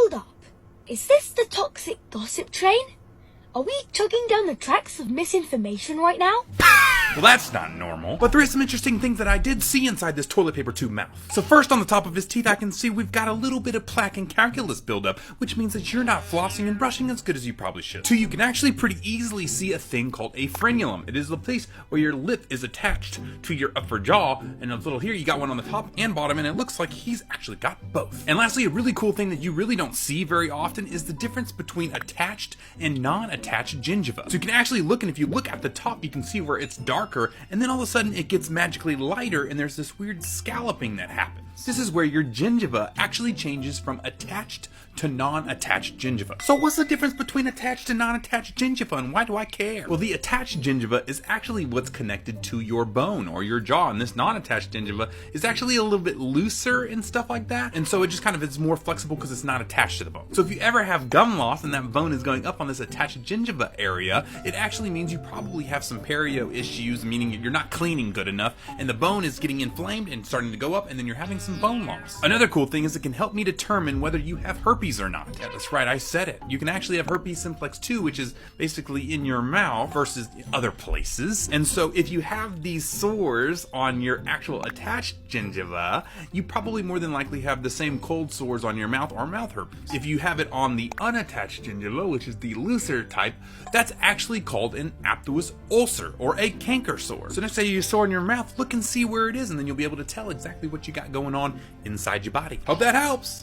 Hold up. Is this the toxic gossip train? Are we chugging down the tracks of misinformation right now? Well, that's not normal. But there is some interesting things that I did see inside this toilet paper tube mouth. So first, on the top of his teeth, I can see we've got a little bit of plaque and calculus buildup, which means that you're not flossing and brushing as good as you probably should. Two, you can actually pretty easily see a thing called a frenulum. It is the place where your lip is attached to your upper jaw, and a little here, you got one on the top and bottom, and it looks like he's actually got both. And lastly, a really cool thing that you really don't see very often is the difference between attached and non-attached gingiva. So you can actually look, and if you look at the top, you can see where it's darker, and then all of a sudden it gets magically lighter, and there's this weird scalloping that happens. This is where your gingiva actually changes from attached to non-attached gingiva. So what's the difference between attached and non-attached gingiva, and why do I care? Well, the attached gingiva is actually what's connected to your bone or your jaw, and this non-attached gingiva is actually a little bit looser and stuff like that, and so it just kind of is more flexible because it's not attached to the bone. So if you ever have gum loss and that bone is going up on this attached gingiva area, it actually means you probably have some perio issues, meaning you're not cleaning good enough, and the bone is getting inflamed and starting to go up, and then you're having some bone loss. Another cool thing is it can help me determine whether you have herpes or not. Yeah, that's right, I said it. You can actually have herpes simplex 2, which is basically in your mouth versus other places. And so if you have these sores on your actual attached gingiva, you probably more than likely have the same cold sores on your mouth or mouth herpes. If you have it on the unattached gingiva, which is the looser type, that's actually called an aphthous ulcer or a canker sore. So next time you sore in your mouth, look and see where it is, and then you'll be able to tell exactly what you got going on inside your body. Hope that helps.